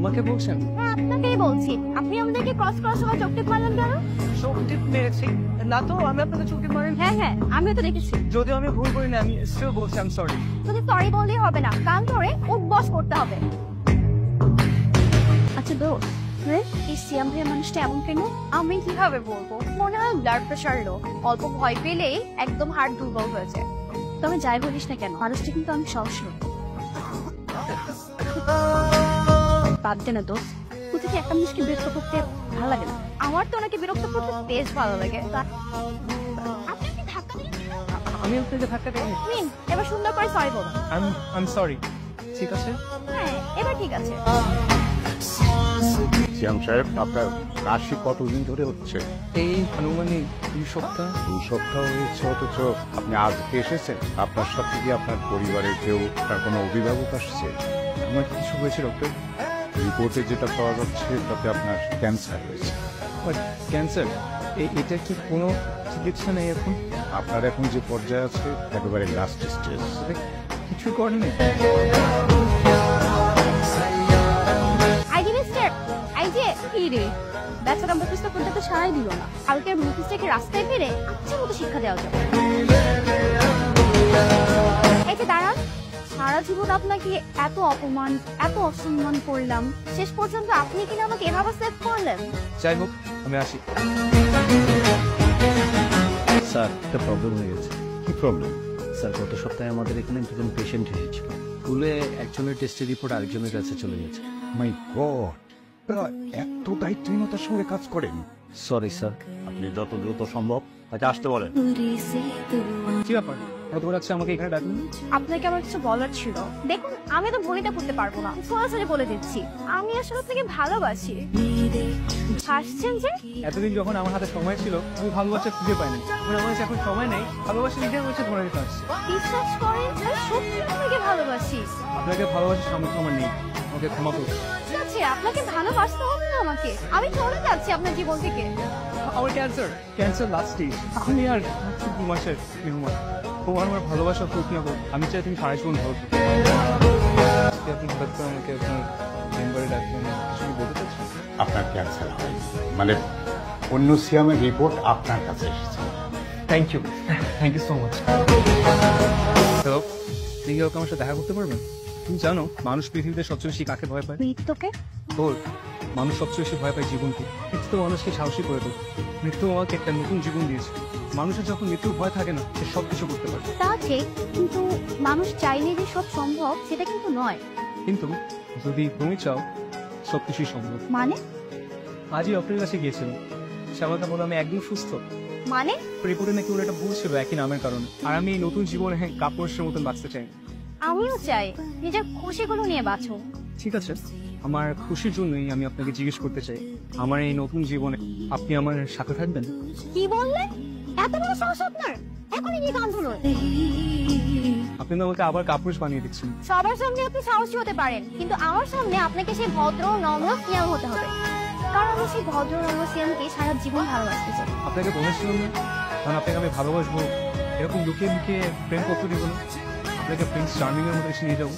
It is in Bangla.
আমাকে বলছেন? হ্যাঁ আপনাকেই বলছি। আপনি আমাদেরকে ক্রস করার সময় চোখ টিপ মারলেন কেন? চোখ টিপ মেরেছি না তো, আমি আপনাকে চোখ টিপ মারি। হ্যাঁ আমিও তো দেখেছি। যদিও আমি ভুল করিনি, আমি স্টিল বলছি আই এম সরি। শুধু সরি বললেই হবে না, কান ধরে উঠবস করতে হবে। আচ্ছা দোস্ত, এই সিয়াম ভাইয়ের মানুষটা এমন কেন? আমি কিভাবে বলবো, মনে হয় ব্লাড প্রেশার লো, অল্প ভয় পেলেই একদম হার্ট দুর্বল হয়ে যায়। তবে যাই বলিস না কেন, মানুষটা কিন্তু অনেক সহজ। বাদ দে না দোস্ত, কোথায় একটা মানুষকে বিরক্ত করতে ভালো লাগে না। আমার তো ওনাকে বিরক্ত করতে বেশ ভালো লাগে। আপনি কি ধাক্কা দিলেন? আমি আপনাকে ধাক্কা দিইনি। নিন, এবার সুন্দর করে সরি বলুন। I am sorry. ঠিক আছে? হ্যাঁ এবার ঠিক আছে। সিয়াম সাহেব, আপনার কাশি কতদিন ধরে হচ্ছে? এই আনুমানিক 2 সপ্তাহ। 2 সপ্তাহ হয়েছে, অথচ আপনি আজকে এসেছেন। আপনার সাথে কি আপনার পরিবারের কেউ, তার কোনো অভিভাবক আসছে? আমার কিছু হয়েছে ডক্টর? রিপোর্টে যেটা পাওয়া যাচ্ছে তাতে আপনার ক্যান্সার হয়েছে। বাট ক্যান্সার, এটা কি কোনো চিকিৎসা নেই এখন? আপনার এখন যে পর্যায়ে আছে একেবারে লাস্ট স্টেজ। কিছু করেনি? বেচারা মুখস্থ করতে তো সারাই দিল না। কালকের মুখস্থকে রাস্তায় ফেরে আচ্ছা মতো শিক্ষা দেওয়া যাবে। এই যে দাঁড়ান, সারা জীবন আপনাকে এত অপমান, এত অসম্মান করলাম, শেষ পর্যন্ত আপনি কিনা আমাকে এভাবে সেভ করলেন। যাই হোক, আমি আসি। স্যার, একটা প্রবলেম হয়ে গেছে। কি প্রবলেম? স্যার, গত সপ্তাহে আমাদের এখানে দুজন পেশেন্ট এসেছিল। স্কুলে একজনের টেস্টের রিপোর্ট আরেকজনের কাছে চলে গেছে। মাই গড, এত দায়িত্বহীনতার সঙ্গে কাজ করেন? Sorry sir. আপনি যত দ্রুত সম্ভব তাকে আসতে বলেন। কি ব্যাপার, এত রাত্রে আমাকে এখানে ডাকলেন? আপনাকে আমার কিছু বলার ছিল। দেখুন, আমি তো ভনিতা করতে পারবো না, সরাসরি বলে দিচ্ছি, আমি আসলে আপনাকে ভালোবাসি। হাসছেন যে? এতদিন যখন আমার হাতে সময় ছিল আমি ভালোবাসা খুঁজে পাইনি, আমার কাছে এখন সময় নেই, ভালোবাসা নিজের কাছে ধরে নিতে আসছে। বিশ্বাস করেন, আমি সত্যি আপনাকে ভালোবাসি। আপনাকে ভালোবাসার সামর্থ্য আমার নেই, আমাকে ক্ষমা করুন। ঠিক আছে, আপনাকে ভালোবাসতে হবে না আমাকে, আমি চলে যাচ্ছি আপনার জীবন থেকে। আমার ক্যান্সার লাস্ট স্টেজ। আমি আর 2 মাসের মেহমান। তোমার আমার ভালোবাসা হোক না হোক, আমি চাই তুমি সারা জীবন ভালো থাকো। আপনি হঠাৎ করে আমাকে আপনার মেম্বারে ডাকলেন, কিছু কি বলতে চাচ্ছেন? আপনার ক্যান্সার হয়, মানে অন্য সিয়ামের রিপোর্ট আপনার কাছে এসেছে। Thank you so much. Hello, তুমি কি আমার সাথে দেখা করতে পারবেন? তুমি জানো মানুষ পৃথিবীতে সবচেয়ে বেশি কাকে ভয় পায়? মৃত্যুকে। তোর মানুষ সবচেয়ে বেশি ভয় পায় জীবনকে। মৃত্যু তো মানুষকে সাহসী করে তোলে। মৃত্যু আমাকে একটা নতুন জীবন দিয়েছে। মানুষের যখন মৃত্যুর ভয় থাকে না, সে সবকিছু করতে পারে। তা ঠিক, কিন্তু মানুষ চাইলে যে সব সম্ভব সেটা কিন্তু নয়। কিন্তু যদি তুমি চাও, সবকিছুই সম্ভব। মানে? আজই ডক্টরের কাছে গিয়েছিলাম, সে আমাকে বলল আমি একদম সুস্থ। মানে? রিপোর্টে নাকি ওর একটা ভুল ছিল একই নামের কারণে। আর আমি এই নতুন জীবনে কাপুরুষের মতন বাঁচতে চাই। আমিও চাই, নিজের খুশিগুলো নিয়ে বাঁচো। ঠিক আছে, আমার খুশির জন্যই আমি আপনাকে জিজ্ঞেস করতে চাই, আমার এই নতুন জীবনে আপনি আমার সাথে থাকবেন? কি বললেন? এত বড় সাহস আপনার? এখনই কি গান ধরুন? আপনি তো আমাকে আবার কাপুরুষ বানিয়ে দিচ্ছেন। সবার সামনে আপনি সাহসী হতে পারেন, কিন্তু আমার সামনে আপনাকে সেই ভদ্র নম্র সিয়াম হতে হবে, কারণ আমি সেই ভদ্র নম্র সিয়ামকে সারা জীবন ভালোবাসতে চাই। আপনাকে বলেছিলাম না, কারণ আপনাকে আমি ভালোবাসবো, এরকম লুকিয়ে লুকিয়ে প্রেম করতে দিব না, আপনাকে প্রিন্স চার্মিং এর মতো এসে নিয়ে যাবো।